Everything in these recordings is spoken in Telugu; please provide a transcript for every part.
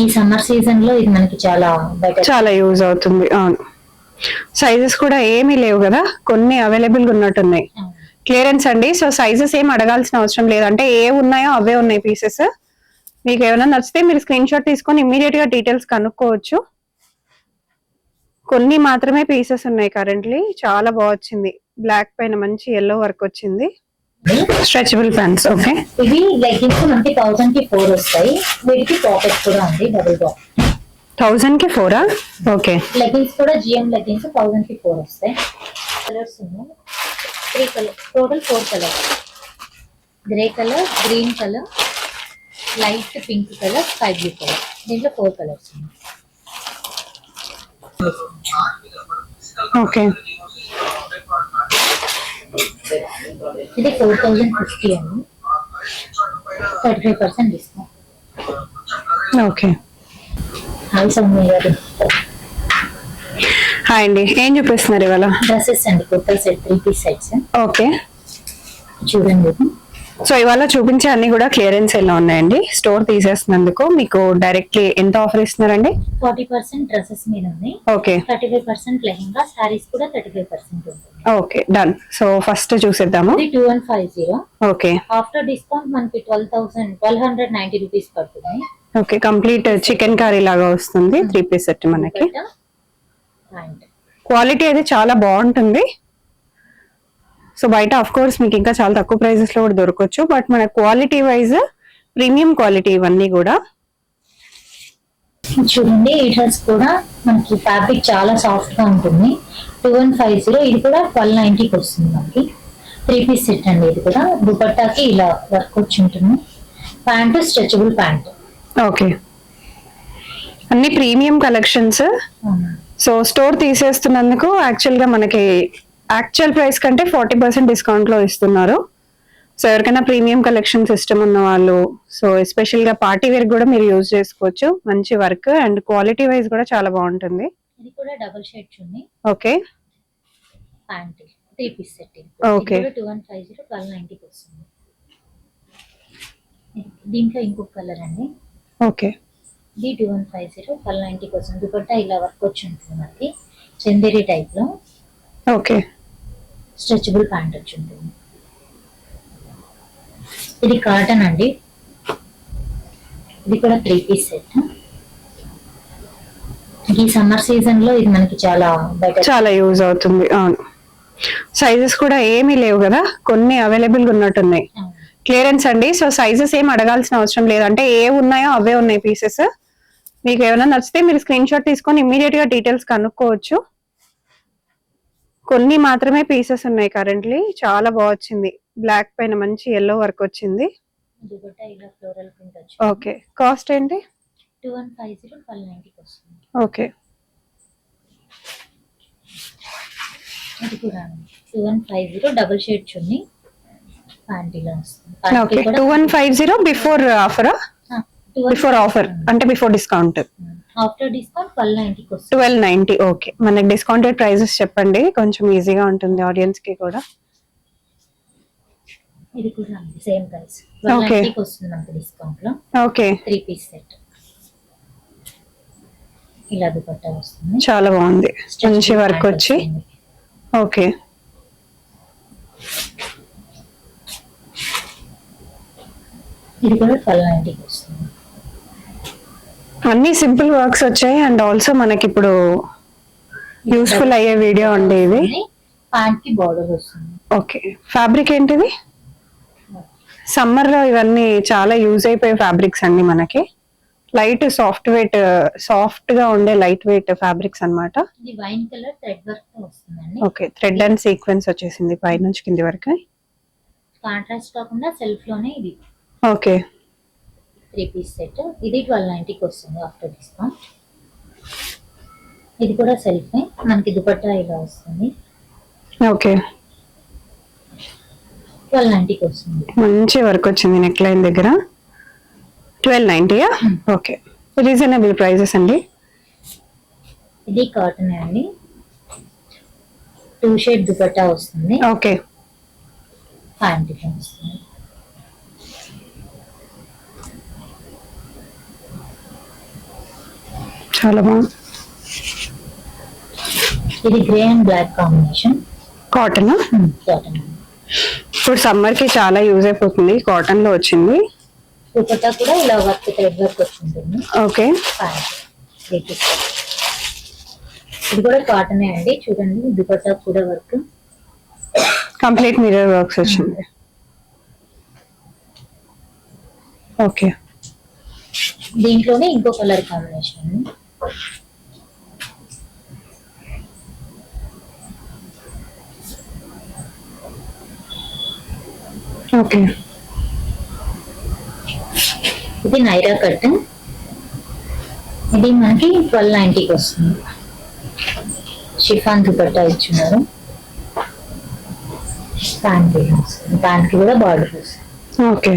ఈ సమ్మర్ సీజన్ లో ఇది మనకి చాలా యూజ్ అవుతుంది. అవును, సైజెస్ కూడా ఏమీ లేవు కదా, కొన్ని అవైలబుల్ గా ఉన్నట్టున్నాయి. క్లియరెన్స్ అండి, సో సైజెస్ ఏం అడగాల్సిన అవసరం లేదు, అంటే ఏ ఉన్నాయో అవే ఉన్నాయి పీసెస్. మీకు ఏమైనా నచ్చితే మీరు స్క్రీన్ షాట్ తీసుకొని ఇమ్మీడియట్ గా డీటెయిల్స్ కనుక్కోవచ్చు. కొన్ని మాత్రమే పీసెస్ ఉన్నాయి కరెంట్లీ. చాలా బాగా వచ్చింది, బ్లాక్ పైన మంచి ఎల్లో వర్క్ వచ్చింది. Stretchable pants. ఓకే, ఇవి లెగ్గిన్స్ మనకి 1000 కి 4 వస్తాయి. వీటికి పాకెట్ కూడా ఉంది, డబుల్ పాకెట్. 1000 కి 4? ఓకే. లెగ్గిన్స్ కూడా జిఎం లెగ్గిన్స్ 1000 కి 4 వస్తాయి. కలర్స్ ఉన్నాయి, 3 colours, total 4 colours. Grey colour, green colour, light pink colour, sky blue colour. దీంట్లో 4 కలర్స్ ఉన్నాయి. ఓకే, ఇది 4050 అండి, 35% డిస్కౌంట్. ఓకే. హాయ్ సౌమ్య గారు. హాయ్ అండి, ఏం చూపిస్తున్నారు ఇవాళ? డ్రెస్సెస్ అండి, kurta set, 3 piece sets. Okay, చూడండి. సో ఇవాళ చూపించే అన్ని కూడా క్లియరెన్స్ ఎలా ఉన్నాయండి. స్టోర్ తీసేసినందుకు మీకు డైరెక్ట్లీ ఎంత ఆఫర్ ఇస్తున్నారండి? 40% డ్రెస్సెస్ మీద ఉంది. ఓకే. 35% లెహంగా, సారీస్ కూడా 35% ఉంటుంది. Okay, done. సో ఫస్ట్ చూసేద్దాము. 2150. ఓకే. ఆఫ్టర్ డిస్కౌంట్ మనకి 1290 రూపీస్ పడుతుంది. ఓకే, కంప్లీట్ చికెన్ కర్రీ లాగా వస్తుంది. 3 పీస్ సెట్ మనకి. క్వాలిటీ అయితే చాలా బాగుంటుంది. సో బయట ఆఫ్ కోర్స్ మీకు ఇంకా చాలా తక్కువ ప్రైజెస్ లో కూడా దొరకవచ్చు, బట్ మన క్వాలిటీ వైజ్ ప్రీమియం క్వాలిటీ ఇవన్నీ కూడా. చూడండి, ఈ డ్రెస్ కూడా మనకి ఫ్యాబ్రిక్ చాలా సాఫ్ట్ గా ఉంటుంది. 2150. ఇది కూడా 1290కి వస్తుంది మనకి. 3 పీస్ సెట్ అండి. ఇది కూడా దుపట్టాకి ఇలా వర్క్ వచ్చి ఉంటుంది. Pant stretchable pant. ఓకే, అన్ని ప్రీమియం కలెక్షన్స్. సో స్టోర్ తీసేస్తున్నందుకు యాక్చువల్ గా మనకి యాక్చువల్ ప్రైస్ కంటే 40% డిస్కౌంట్ లో ఇస్తున్నారు. సో ఎవరికైనా ప్రీమియం కలెక్షన్ సిస్టమ్ ఉన్న వాళ్ళు, సో ఎస్పెషల్ గా పార్టీ వేర్ కూడా మీరు యూజ్ చేసుకోవచ్చు. మంచి వర్క్ అండ్ క్వాలిటీ వైజ్ కూడా చాలా బాగుంటుంది. ఇది కూడా double shade chunni. Okay. Pant 3 piece set. Okay. 2150, 1290కి వస్తుంది. దీంట్లో ఇంకొక కలర్ అండి. ఓకే. ఇది 2150, 1290కి వస్తుంది. దుపట్టా ఇలా వర్క్ వచ్చి ఉంటుంది మనకి, చందేరి టైప్ లో. ఓకే. స్ట్రెచబుల్ ప్యాంట్ వచ్చి ఉంటుంది. ఇది కాటన్ అండి. ఇది కూడా 3 పీస్ సెట్. ఈ సమ్మర్ సీజన్ లో ఇది మనకి చాలా యూజ్ అవుతుంది. అవును, సైజెస్ కూడా ఏమీ లేవు కదా, కొన్ని అవైలబుల్ గా ఉన్నట్టున్నాయి. క్లియరెన్స్ అండి, సో సైజెస్ ఏం అడగాల్సిన అవసరం లేదు, అంటే ఏ ఉన్నాయో అవే ఉన్నాయి పీసెస్. మీకు ఏమైనా నచ్చితే మీరు స్క్రీన్ షాట్ తీసుకొని ఇమ్మీడియట్ గా డీటెయిల్స్ కనుక్కోవచ్చు. కొన్ని మాత్రమే పీసెస్ ఉన్నాయి కరెంట్లీ. చాలా బాగా వచ్చింది, బ్లాక్ పైన మంచి ఎల్లో వర్క్ వచ్చింది. ఓకే, కాస్ట్ ఏంటి? 2150, 1290కి వస్తుంది. ఓకే. ఇది కూడా 2150, డబుల్ షేడ్ చున్నీ, ప్యాంట్ ఇలా వస్తుంది. ఓకే, 2150 బిఫోర్ ఆఫరా? బిఫోర్ ఆఫర్ అంటే బిఫోర్ డిస్కౌంట్. ఆఫ్టర్ డిస్కౌంట్ 1290కి వస్తుంది. 1290. ఓకే, మనకి డిస్కౌంటెడ్ ప్రైజెస్ చెప్పండి, కొంచెం ఈజీగా ఉంటుంది ఆడియన్స్ కి కూడా. ఇది కూడా సేమ్ ప్రైస్, 1290కి వస్తుంది మనకి డిస్కౌంట్ లో. ఓకే. 3 piece set. ఇలా దుపట్టా వస్తుంది, చాలా బాగుంది, మంచి వర్క్ వచ్చి. ఓకే. ఇది కూడా 1290కి వస్తుంది. అన్ని సింపుల్ వర్క్స్ వచ్చాయి అండ్ ఆల్సో మనకి ఇప్పుడు యూస్ఫుల్ అయ్యే వీడియో అండి ఇది. ప్యాంట్ కి బార్డర్ వస్తుంది. ఓకే, ఫ్యాబ్రిక్ ఏంటిది? సమ్మర్ లో ఇవన్నీ చాలా యూజ్ అయిపోయే ఫ్యాబ్రిక్స్ అండి మనకి. లైట్ సాఫ్ట్ గా ఉండే లైట్ వెయిట్ ఫ్యాబ్రిక్స్ అన్నమాట. ఇది వైన్ కలర్ థ్రెడ్ వర్క్ తో వస్తుందండి. ఓకే, థ్రెడ్ అండ్ సీక్వెన్స్ వచ్చేసింది పై నుంచి కింది వరకు. కాంట్రాస్ట్ కాకుండా సెల్ఫ్ లోనే ఇది. ఓకే. 3 piece set. ఇది 1290కి వస్తుంది ఆఫ్టర్ డిస్కౌంట్. ఇది కూడా సెల్ఫ్, మనకి దుపట్టా ఇలా వస్తుంది. ఓకే. 1290కి వస్తుంది. మంచి వర్క్ వచ్చింది నెక్ లైన్ దగ్గర. 1290. ఓకే, రీజనబుల్ ప్రైజెస్ అండి. ఇది కాటన్ అండి, 2 షేడ్ దుపట్టా వస్తుంది. ఓకే. ప్యాంట్ వస్తుంది. చాలా బాగుంది. ఇది grey and black combination cotton. Cotton. ఇప్పుడు సమ్మర్ కి చాలా యూజ్ అయిపోతుంది, కాటన్ లో వచ్చింది. దుపట్టా కూడా ఇలా వర్క్ థ్రెడ్ వర్క్ వచ్చింటుంది. ఓకే. ఇది కూడా కాటనే అండి, చూడండి దుపట్టా కూడా వర్క్ కంప్లీట్ మిర్రర్ వర్క్స్ వచ్చింది. ఓకే. దీంట్లోనే ఇంకో కలర్ కాంబినేషన్. ఓకే. ఇది నైరా కట్. ఇది మనకి 1290కి వస్తుంది. షిఫాన్ దుపట్టా ఇచ్చున్నారు. ప్యాంట్ కి కూడా బార్డర్ వస్తుంది. ఓకే.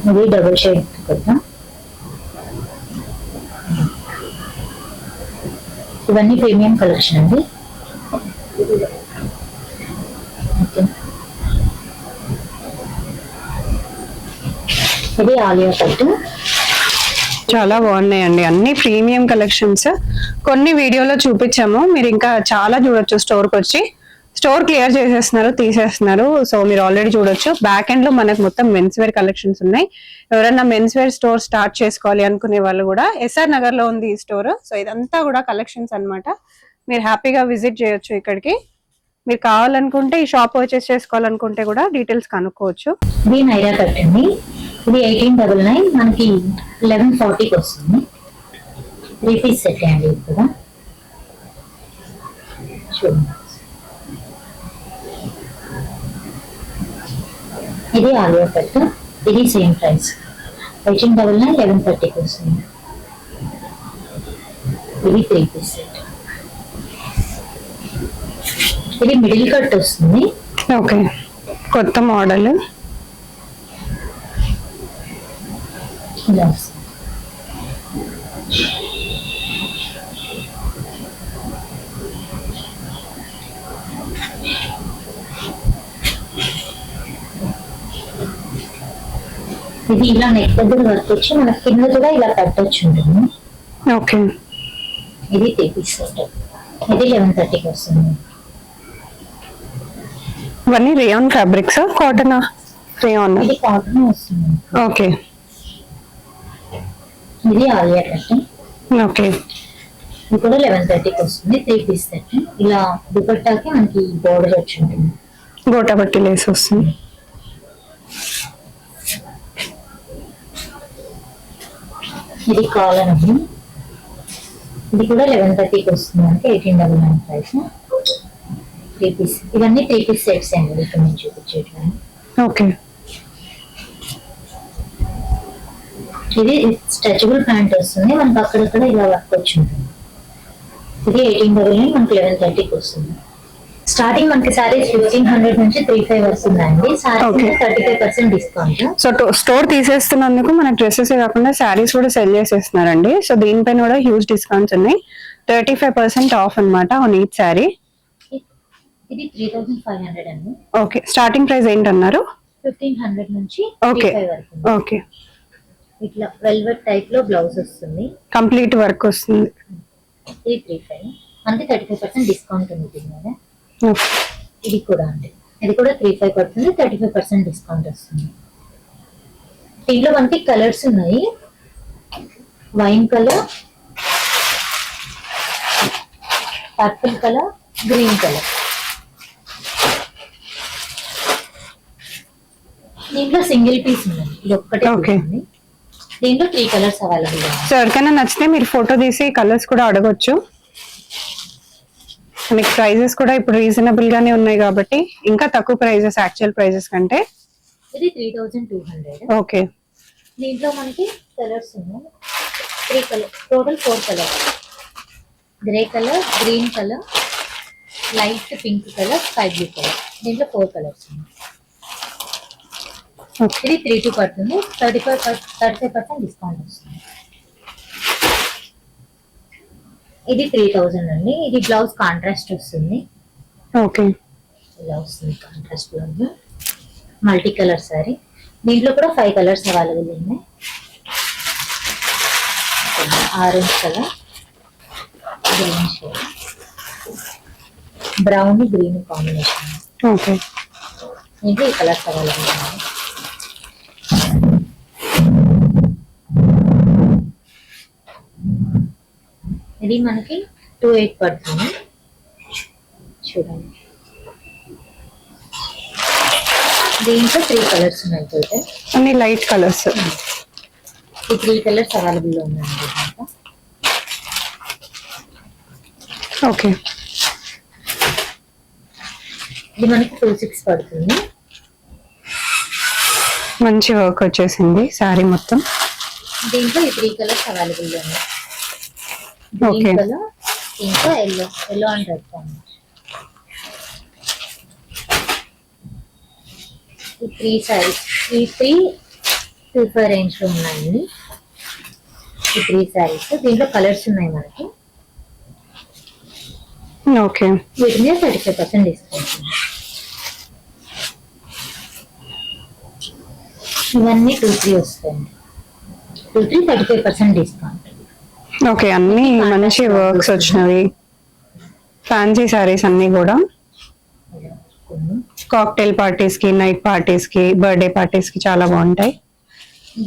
ఇది డబుల్ షేడ్ దుపట్టా. ఇవన్నీ ప్రీమియం కలెక్షన్ అండి. ఇది ఆలియా కట్. చాలా బాగున్నాయండి, అన్ని ప్రీమియం కలెక్షన్స్. కొన్ని వీడియోలో చూపించాము, మీరు ఇంకా చాలా చూడొచ్చు. స్టోర్కి వచ్చి స్టోర్ క్లియర్ చేసేస్తున్నారు, తీసేస్తున్నారు. సో మీరు ఆల్రెడీ చూడొచ్చు. బ్యాక్ ఎండ్ లో మనకు మొత్తం మెన్స్ వేర్ కలెక్షన్స్ ఉన్నాయి. ఎవరైనా మెన్స్ వేర్ స్టోర్ స్టార్ట్ చేసుకోవాలి అనుకునే వాళ్ళు కూడా ఎస్ఆర్ నగర్ లో ఉంది ఈ స్టోర్. సో ఇదంతా కూడా కలెక్షన్స్ అన్నమాట. మీరు హ్యాపీగా విజిట్ చేయొచ్చు ఇక్కడికి. మీరు కావాలనుకుంటే ఈ షాప్ పర్చేస్ చేసుకోవాలనుకుంటే కూడా డీటెయిల్స్ కనుక్కోవచ్చు. ఇది నైరా కట్ అండి. ఇది 1899, మనకి 1140కి వస్తుంది. 3 పీస్ సెట్ అండి. ఇప్పుడు చూడండి, ఇది ఆలియా కట్. ఇది సేమ్ ప్రైస్ 1899, 1130కి వస్తుంది. ఇది 3 పీస్ సెట్. ఇది మిడిల్ కట్ వస్తుంది. ఓకే, కొత్త మోడల్. ఇది ఇలా నెక్ దగ్గర వర్క్ వచ్చి మన కింద కూడా ఇలా కట్ వచ్చి ఉంటుంది. ఓకే. ఇది 3 పీస్ సెట్. ఇది 1130కి వస్తుంది. ఇవన్నీ రేయాన్ ఫ్యాబ్రిక్స్, కాటనా? రేయాన్. ఇది కాటన్ వస్తుంది. ఓకే. ఇది ఆలియా కట్. ఓకే. ఇది కూడా 1130కి వస్తుంది. 3 పీస్ సెట్. ఇలా దుపట్టాకి మనకి బోర్డర్ వచ్చి ఉంటుంది. గోటా పట్టి లేస్ వస్తుంది. ఇది కాలర్ అండి. ఇది కూడా 1130కి వస్తుంది. అంటే 1899 ప్రైస్. 3 పీస్. ఇవన్నీ 3 పీస్ సెట్స్ అండి ఇక్కడ నేను చూపించేటప్పుడు. ఓకే. ఇది స్ట్రెచబుల్ ప్యాంట్ వస్తుంది. మనకి అక్కడక్కడ ఇలా వర్క్ వచ్చి ఉంటుంది. ఇది 1899, మనకి 1130కి వస్తుంది. స్టార్టింగ్ మనకి సారీస్ 1500 నుంచి 35 వస్తుందండి. Sorry 35% discount. సో స్టోర్ తీసేస్తున్నందుకు మనకి డ్రెస్సెస్ కాకుండా శారీస్ కూడా సెల్ చేసేస్తున్నారండి. సో దీనిపైన కూడా హ్యూజ్ డిస్కౌంట్స్ ఉన్నాయి. 35% ఆఫ్ అన్నమాట ఆన్ ఈచ్ శారీ. ఇది 3500 అండి. ఓకే. Starting price ఏంటన్నారు? 1500 నుంచి ఓకే. 35 వరకు. ఓకే. ఇట్లా వెల్వెట్ టైప్ లో బ్లౌజ్ వస్తుంది. కంప్లీట్ వర్క్ వస్తుంది. ఇది 35, అంటే 35% డిస్కౌంట్ ఉంది దీని మీద. ఓకే. ఇది కూడా అండి, ఇది కూడా 35 పడుతుంది. 35% డిస్కౌంట్ వస్తుంది. దీంట్లో మనకి కలర్స్ ఉన్నాయి. Wine colour, purple colour, green colour. దీంట్లో సింగిల్ పీస్ ఉంది. ఇది ఒక్కటే ఉంది. దీంట్లో 3 కలర్స్ అవైలబుల్ ఉన్నాయి. సో ఎవరికైనా నచ్చితే మీరు ఫోటో తీసి కలర్స్ కూడా అడగొచ్చు. మీకు ప్రైజెస్ కూడా ఇప్పుడు రీజనబుల్ గానే ఉన్నాయి కాబట్టి ఇంకా తక్కువ ప్రైజెస్ యాక్చువల్ ప్రైజెస్ కంటే. ఇది 3200. ఓకే. దీంట్లో మనకి కలర్స్ ఉన్నాయి. 3 colour, total 4 colours. Grey colour, green colour, light pink colour, sky blue colour. దీంట్లో 4 కలర్స్ ఉన్నాయి. ఇది 32 పడుతుంది. 35% డిస్కౌంట్ వస్తుంది. ఇది 3000 అండి. ఇది బ్లౌజ్ కాంట్రాస్ట్ వస్తుంది. ఓకే. ఇలా వస్తుంది contrast blouse. Multi colour sorry. దీంట్లో కూడా 5 కలర్స్ అవైలబుల్ ఉన్నాయి. Orange colour, green shade, brown green combination. Okay, ఇంకా ఈ కలర్స్ అవైలబుల్ ఉన్నాయి. ఇది మనకి 28 పడుతుంది. చూడండి, దీంట్లో 3 కలర్స్ ఉన్నాయి టోటల్. అన్ని లైట్ కలర్స్. ఈ 3 కలర్స్ అవైలబుల్ లో ఉన్నాయండి దీంట్లో. ఓకే, ఇది మనకి 26 పడుతుంది. మంచి వర్క్ వచ్చేసింది శారీ మొత్తం. దీంట్లో ఈ 3 కలర్స్ అవైలబుల్ లో ఉన్నాయి. ఓకే, గ్రీన్ కలర్, ఇంకా ఎల్లో అండ్ రెడ్ కాంబినేషన్. ఈ 3 సారీస్, ఈ 3 25 రేంజ్ లో ఉన్నాయండి. ఈ 3 సారీస్, దీంట్లో కలర్స్ ఉన్నాయి మనకి. ఓకే, వీటి మీద 35% డిస్కౌంట్ ఉంది. ఇవన్నీ 2-3 వస్తాయండి. 2-3 35% డిస్కౌంట్. ఓకే, అన్ని మంచి వర్క్స్ వచ్చినవి. ఫ్యాన్సీ సారీస్ అన్ని కూడా కాక్టైల్ పార్టీస్ కి, నైట్ పార్టీస్ కి, బర్త్డే పార్టీస్ కి చాలా బాగుంటాయి.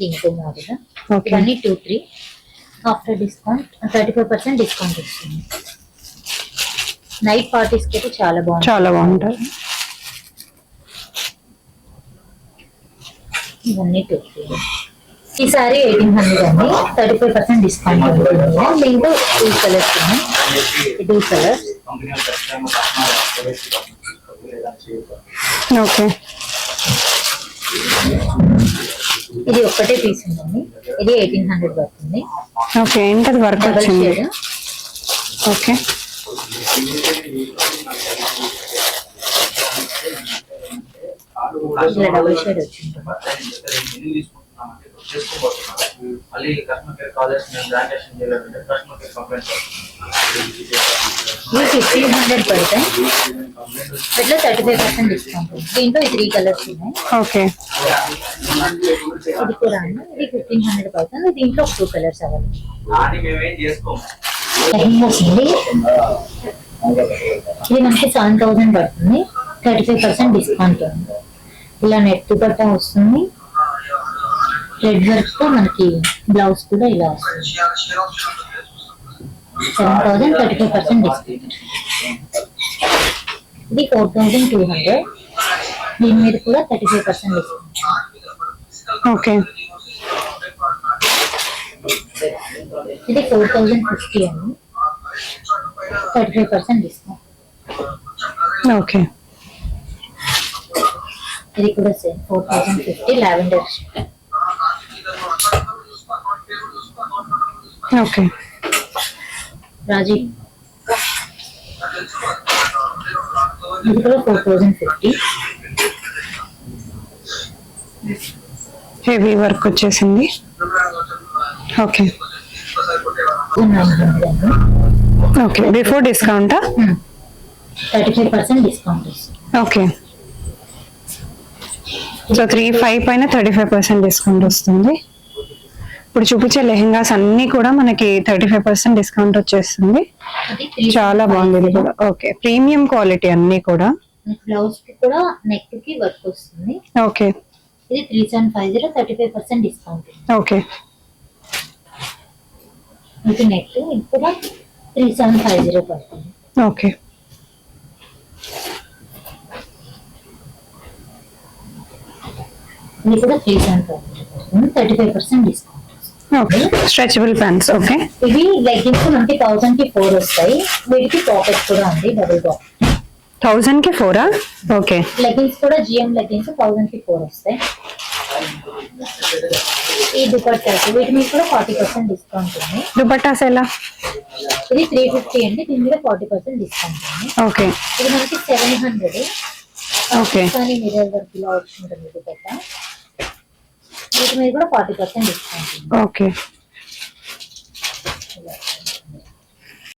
దీంట్లో మాదిరిగా ఓకే, ఇవన్నీ 2-3 ఆఫ్టర్ డిస్కౌంట్ 35% డిస్కౌంట్ వస్తుంది. నైట్ పార్టీస్ కి అయితే చాలా బాగుంటుంది. చాలా బాగుంటాయి. ఇవన్నీ 2-3. ఈ సారీ 1800 అండి. 35% డిస్కౌంట్ ఉంటుంది. దీంట్లో 2 కలర్స్ ఉన్నాయి. 2 కలర్స్. ఓకే, ఇది ఒక్కటే పీస్ ఉందండి. ఇది 1800 పడుతుంది. ఓకే, ఏంటది వర్క్ డబల్ వచ్చింది. షేడ్. ఓకే, ఇలా డబుల్ షేడ్ వచ్చింది. ఇవి 1500 పడతాయి. ఇట్లా 35% డిస్కౌంట్. దీంట్లో 3 కలర్స్ ఉన్నాయి. ఓకే, ఇది కూడా అండి. ఇది 1500 పడుతుంది. దీంట్లో 2 కలర్స్ అవైలబుల్. లెహంగాస్ అండి. ఇది మనకి 7000 పడుతుంది. 35% డిస్కౌంట్ ఉంది. ఇలా నెట్ దుపట్టా వస్తుంది. రెడ్ వర్క్ తో మనకి బ్లౌజ్ కూడా ఇలా వస్తుంది. 7000, 35% డిస్కౌంట్. ఇది 4200. దీని మీద కూడా 35% డిస్కౌంట్. ఓకే, ఇది 4050 అండి. 35% డిస్కౌంట్. ఓకే, ఇది కూడా సేమ్ 4050 లావెండర్. ఓకే, రాజీ, ఇది కూడా 4050. హెవీ వర్క్ వచ్చేసింది. ఓకే, 900 అండి. ఓకే, బిఫోర్ డిస్కౌంటా? 35% డిస్కౌంట్ వస్తుంది. ఓకే, సో 3,500 పైన 35% డిస్కౌంట్ వస్తుంది. ఇప్పుడు చూపించే లెహెంగాస్ అన్ని కూడా మనకి 35% డిస్కౌంట్ వచ్చేస్తుంది. అది చాలా బాగుంది ఇది కూడా. ఓకే, ప్రీమియం క్వాలిటీ అన్ని కూడా. బ్లౌజ్ కి కూడా నెక్ కి వర్క్ వస్తుంది. ఓకే, ఇది 3750, 35% డిస్కౌంట్. ఓకే, ఇది నెక్, ఇది కూడా 3750 పడుతుంది. ఓకే, ఇది కూడా 3750 పడుతుంది. 35% discount. Okay, stretchable pants. Okay, ఇవి లెగ్గిన్స్ మనకి 1000 కి 4 వస్తాయి. వీటికి పాకెట్ కూడా ఉంది, డబుల్ పాకెట్. 1000 కి 4? ఓకే, లెగ్గిన్స్ కూడా GM లెగ్గిన్స్ 1000 కి 4 వస్తాయి. ఈ దుపట్టాస్ వీటి మీద కూడా 40% డిస్కౌంట్ ఉంది. దుపట్టాస్ ఎలా? ఇది 350 అండి. దీని మీద 40% డిస్కౌంట్ ఉంది. ఓకే, ఇది మనకి 700. ఓకే, కానీ మిర్రర్ వర్క్ ఇలా వచ్చింటుంది దుపట్టా. వీటి మీద కూడా 40% డిస్కౌంట్ ఉంది. ఓకే, ఇలా.